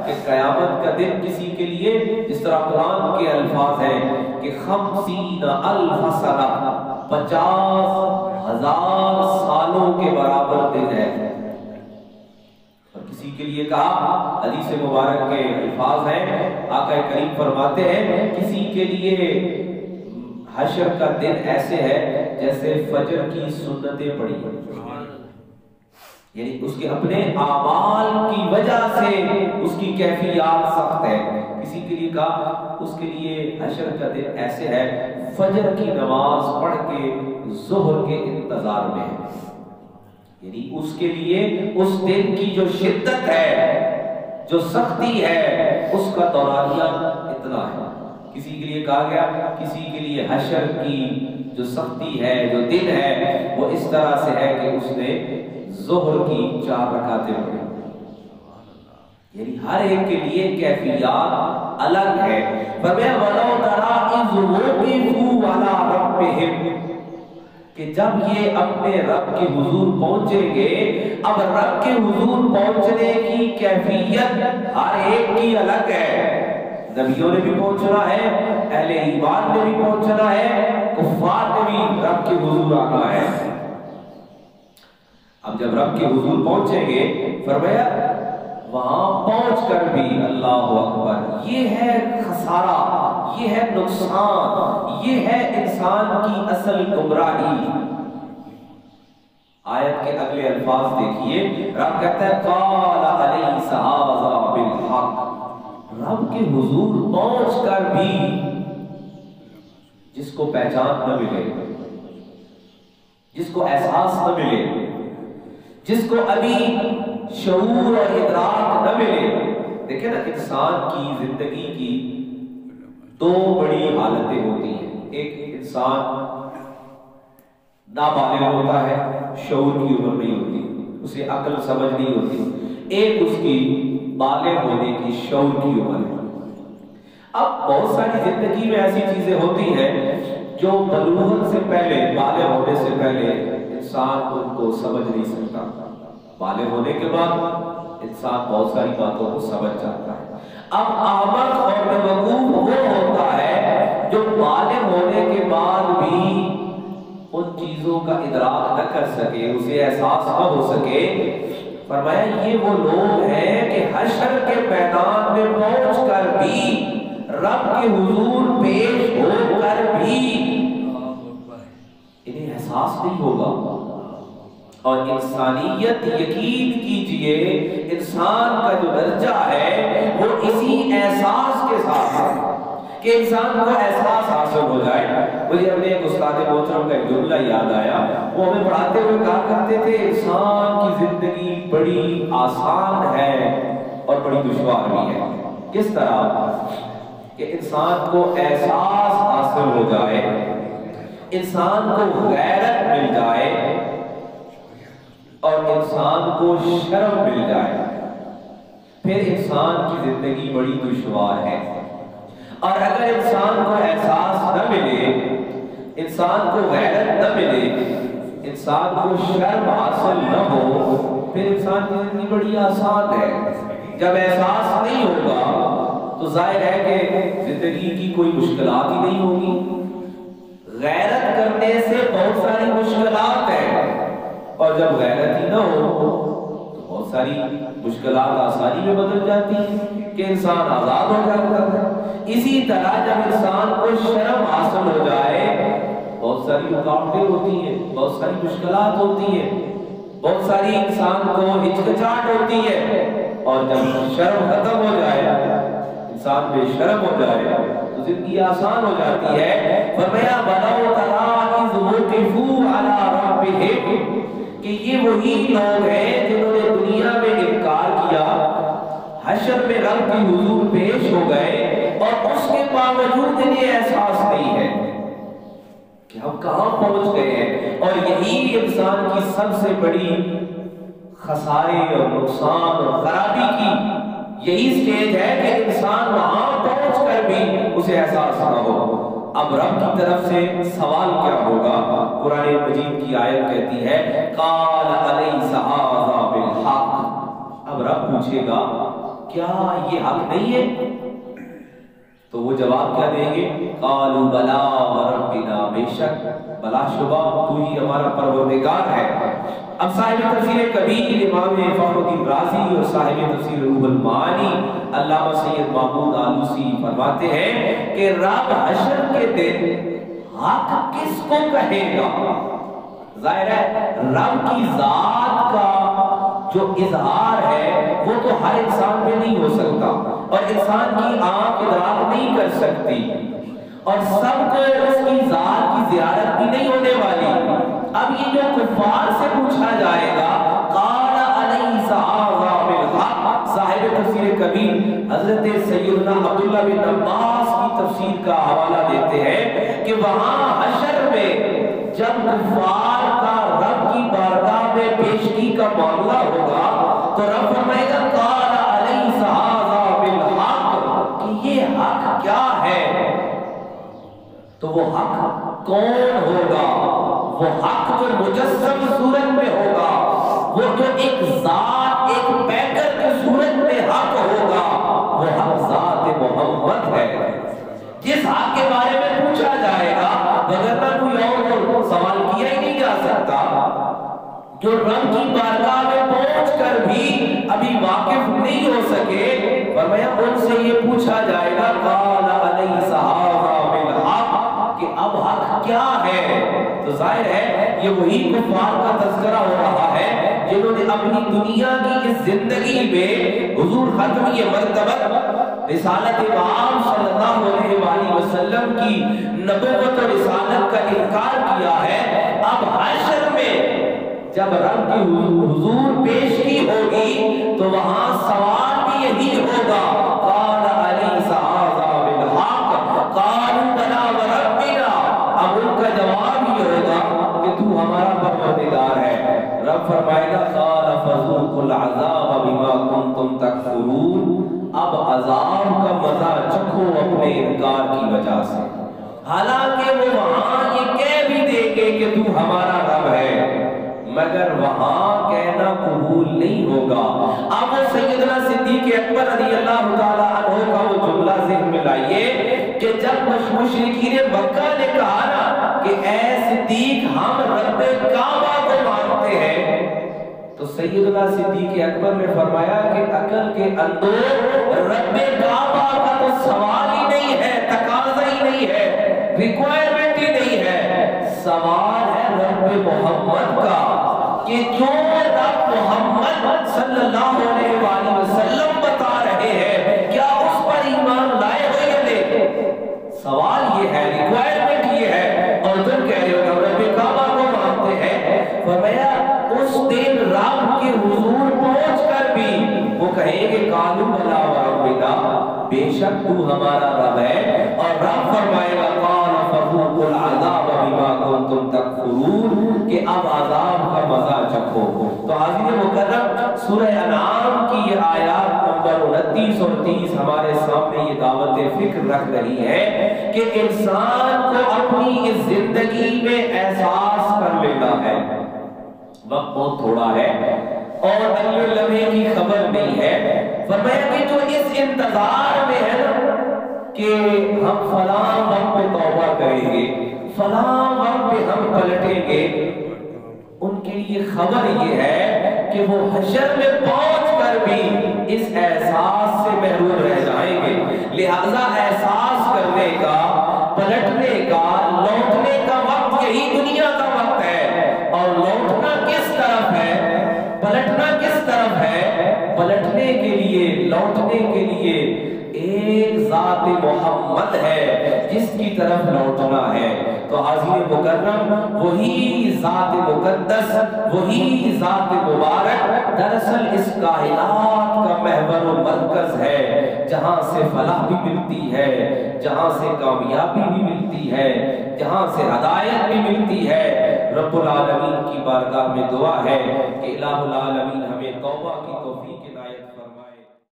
کہ قیامت کا دن کسی کے لیے جس طرح قرآن کے الفاظ ہیں کہ 50,000 سنہ 50,000 سالوں کے برابر دن ہے، اور کسی کے لیے کہا حدیث مبارک کے الفاظ ہیں، آقا کریم فرماتے ہیں کسی کے لیے حشر کا دن ایسے ہے جیسے فجر کی سنتیں پڑھی ہیں، یعنی اس کے اپنے اعمال کی وجہ سے اس کی کیفیات سخت ہے۔ کسی کے لیے کہا اس کے لیے حشر کا دن ایسے ہے فجر کی نماز پڑھ کے ظہر کے انتظار میں ہے، یعنی اس کے لیے اس دن کی جو شدت ہے، جو سختی ہے، اس کا دورانیہ اتنا ہے۔ کسی کے لیے کہا گیا کسی کے لیے حشر کی جو سختی ہے، جو دن ہے، وہ اس طرح سے ہے کہ اس نے ظہر کی 4 رکعتیں پڑھی، یعنی ہر ایک کے لیے کیفیات الگ ہے۔ فرمایا وَلَوْ تَرَىٰ إِذْ وُقِفُوا عَلَىٰ رَبِّهِمْ، کہ جب یہ اپنے رب کے حضور پہنچیں گے، اب رب کے حضور پہنچنے کی کیفیت ہر ایک کی الگ ہے۔ نبیوں نے بھی پہنچنا ہے، اہل ایمان نے بھی پہنچنا ہے، کفار نے بھی رب کے حضور آنا ہے۔ اب جب رب کے حضور پہنچیں گے، فرمایا وہاں پہنچ کر بھی اللہ اکبر، یہ ہے خسارہ، یہ ہے نقصان، یہ ہے انسان کی اصل گمراہی۔ آیت کے اگلے الفاظ دیکھیے، رب کہتا ہے قال الیس ھذا بالحق، رب کے حضور پہنچ کر بھی جس کو پہچان نہ ملے، جس کو احساس نہ ملے، جس کو ابھی شعور اور ادراک نہ ملے۔ دیکھیں نا، انسان کی زندگی کی 2 بڑی حالتیں ہوتی ہیں، ایک انسان نابالغ ہوتا ہے، شعور کی عمر نہیں ہوتی، اسے عقل سمجھ نہیں ہوتی، ایک اس کی بالغ ہونے کی شعور کی عمر ہے۔ اب بہت ساری زندگی میں ایسی چیزیں ہوتی ہیں جو بلوغت سے پہلے، بالغ ہونے سے پہلے انسان ان کو سمجھ نہیں سکتا، بالغ ہونے کے بعد انسان بہت ساری باتوں کو سمجھ جاتا ہے۔ اب احمق اور بیوقوف وہ ہوتا ہے جو بالغ ہونے کے بعد بھی ان چیزوں کا ادراک نہ کر سکے، اسے احساس نہ ہو سکے۔ فرمایا یہ وہ لوگ ہیں کہ حشر کے میدان میں پہنچ کر بھی، رب کے حضور پیش ہو کر بھی انہیں احساس نہیں ہوگا۔ اور انسانیت، یقین کیجئے انسان کا جو درجہ ہے وہ اسی احساس کے ساتھ ہے کہ انسان کو احساس حاصل ہو جائے۔ مجھے اپنے ایک استاد محترم کا ایک جملہ یاد آیا، وہ ہمیں پڑھاتے ہوئے کہا کرتے تھے انسان کی زندگی بڑی آسان ہے اور بڑی دشوار بھی ہے۔ کس طرح کہ انسان کو احساس حاصل ہو جائے، انسان کو غیرت مل جائے اور انسان کو شرم مل جائے، پھر انسان کی زندگی بڑی دشوار ہے۔ اور اگر انسان کو احساس نہ ملے، انسان کو غیرت نہ ملے، انسان کو شرم حاصل نہ ہو، پھر انسان کی زندگی بڑی آسان ہے۔ جب احساس نہیں ہوگا تو ظاہر ہے کہ زندگی کی کوئی مشکلات ہی نہیں ہوگی۔ غیرت کرنے سے بہت ساری مشکلات ہیں، اور جب غیرت ہی نہ ہو تو بہت ساری مشکلات آسانی میں بدل جاتی ہیں کہ انسان آزاد ہو جاتا ہے۔ اسی طرح جب انسان کو شرم حاصل ہو جائے، بہت ساری رکاوٹیں ہوتی ہیں، بہت ساری مشکلات ہوتی ہیں، بہت ساری انسان کو ہچکچاہٹ ہوتی ہے، اور جب شرم ختم ہو جائے، انسان بے شرم ہو جائے تو زندگی آسان ہو جاتی ہے۔ فرمایا وَلَوْ تَرَىٰ إِذْ وُقِفُوا عَلَىٰ رَبِّهِمْ، کہ یہ وہی لوگ ہیں جنہوں نے دنیا میں انکار کیا، حشر میں رب کی حضور پیش ہو گئے، اور اس کے باوجود انہیں احساس نہیں ہے کہ ہم کہاں پہنچ گئے ہیں۔ اور یہی انسان کی سب سے بڑی خسارے اور نقصان اور خرابی کی یہی سٹیج ہے کہ انسان وہاں پہنچ کر بھی اسے احساس نہ ہو۔ اب رب کی طرف سے سوال کیا ہوگا؟ قرآن مجید کی آیت کہتی ہے قال الیس ھذا بالحق، اب رب پوچھے گا کیا یہ حق نہیں ہے؟ تو وہ جواب کیا دیں گے؟ قالوا بلا وربنا، بے شک بلا شبہ تو ہی ہمارا پروردگار ہے۔ اب صاحب تفسیر کبیر امام فخر الدین رازی اور صاحب تفسیر روح المعانی علامہ سید محمود آلوسی فرماتے ہیں کہ رب حشر کے دن حق کس کو کہے گا؟ ظاہر ہے رب کی ذات کا جو اظہار ہے وہ تو ہر انسان میں نہیں ہو سکتا، اور انسان کی آنکھ ادراک نہیں کر سکتی، اور سب کو اس کی ذات کی زیارت بھی نہیں ہونے والی۔ اب یہ جو کفار سے پوچھا جائے گا قال الیس ھذا بالحق، صاحب تفسیر کبیر حضرت سیدنا عبداللہ بن عباس کی تفسیر کا حوالہ دیتے ہیں کہ وہاں حشر میں جب کفار کا رب کی بارگاہ میں پیشگی کا معاملہ ہوگا تو رب فرمائے گا قال الیس ھذا بالحق، کہ یہ حق کیا ہے؟ تو وہ حق کون ہوگا؟ وہ حق جو مجسم صورت میں ہوگا، وہ جو ایک ذات ایک پیکر کی صورت میں حق ہوگا، وہ حق ذات محمد ہے، جس حق کے بارے میں پوچھا جائے گا وگرنہ کوئی اور سوال کیا ہی نہیں جا سکتا، جو رب کی بارگاہ میں پہنچ کر بھی ابھی واقف نہیں ہو سکے، فرمایا ان سے یہ پوچھا جائے گا قال الیس ھذا بالحق، کہ اب حق کیا ہے؟ تو ظاہر ہے یہ وہی کفار کا تذکرہ ہو رہا ہے جنہوں نے اپنی دنیا کی اس زندگی میں حضور ختمی مرتبہ رسالت امام صلی اللہ علیہ وآلہ وسلم کی نبوت اور رسالت کا انکار کیا ہے۔ اب حشر میں جب رب کی حضور پیش کی ہوگی تو وہاں سوال بھی یہی ہوگا قال الیس ھذا بالحق قالوا بلا وربنا، اب ان کا جواب یہ ہوگا کہ تو ہمارا پروردگار ہے۔ رب فرمائے گا قال فذوقوا العذاب بما کنتم تکفرون، اب عذاب کا مزہ چکھو اپنے انکار کی وجہ سے، حالانکہ وہ وہاں یہ کہہ بھی دیں گے کہ تو ہمارا رب ہے، مگر وہاں کہنا قبول نہیں ہوگا۔ اب سیدنا صدیق اکبر رضی اللہ تعالیٰ عنہ کا وہ جملہ ذہن میں لائیے کہ جب مشرکین مکہ نے کہا نا کہ اے صدیق ہم رب کعبہ کو مانتے ہیں، تو سیدنا صدیق اکبر نے فرمایا کہ عقل کے اندر رب کعبہ کا تو سوال ہی نہیں ہے، تقاضا ہی نہیں ہے، ریکوائرمنٹ ہی نہیں ہے، سوال ہے رب محمد کا، کہ جو رب محمد صلی اللہ علیہ وآلہ وسلم بتا رہے ہیں کیا اس پر ایمان لائے ہوئے یا نہیں؟ سوال یہ ہے، ریکوائرمنٹ یہ ہے، اور تم کہہ رہے ہو کہ رب کعبہ کو مانتے ہیں۔ فرمایا اس دن رب کے حضور پہنچ کر بھی وہ کہیں گے قالوا بلا وربنا، بے شک تو ہمارا رب ہے، اور رب فرمائے گا قال فذوقوا العذاب بما کنتم تکفرون، کہ اب عذاب کا مزہ چکھو۔ تو حاضرین مکرم سورہ انعام کی یہ آیات نمبر 29 اور 30 ہمارے سامنے یہ دعوت فکر رکھ رہی ہے کہ انسان کو اپنی اس زندگی میں احساس کر لینا ہے، وقت بہت تھوڑا ہے اور اگلے لمحے کی خبر نہیں ہے۔ فرمایا کہ جو اس انتظار میں ہے نا کہ ہم فلاں وقت پہ توبہ کریں گے، فلاں وقت پہ ہم پلٹیں گے، ان کے لیے خبر یہ ہے کہ وہ حشر میں پہنچ کر بھی اس احساس سے محروم رہ جائیں گے۔ لہذا احساس کرنے کا، پلٹنے کا، لوٹنے کا وقت یہی دنیا کا وقت ہے، اور لوٹنا کس طرف ہے، پلٹنا کس طرف ہے؟ پلٹنے کے لیے، لوٹنے کے لیے ایک ذات محمد ہے جس کی طرف لوٹنا ہے۔ تو حاضرین مکرم وہی ذات مقدس، وہی ذات مبارک دراصل اس کائنات کا محور و مرکز ہے، جہاں سے فلاح بھی ملتی ہے، جہاں سے کامیابی بھی ملتی ہے، جہاں سے ہدایت بھی ملتی ہے۔ رب العالمین کی بارگاہ میں دعا ہے کہ الہ العالمین ہمیں توبہ کی توفیق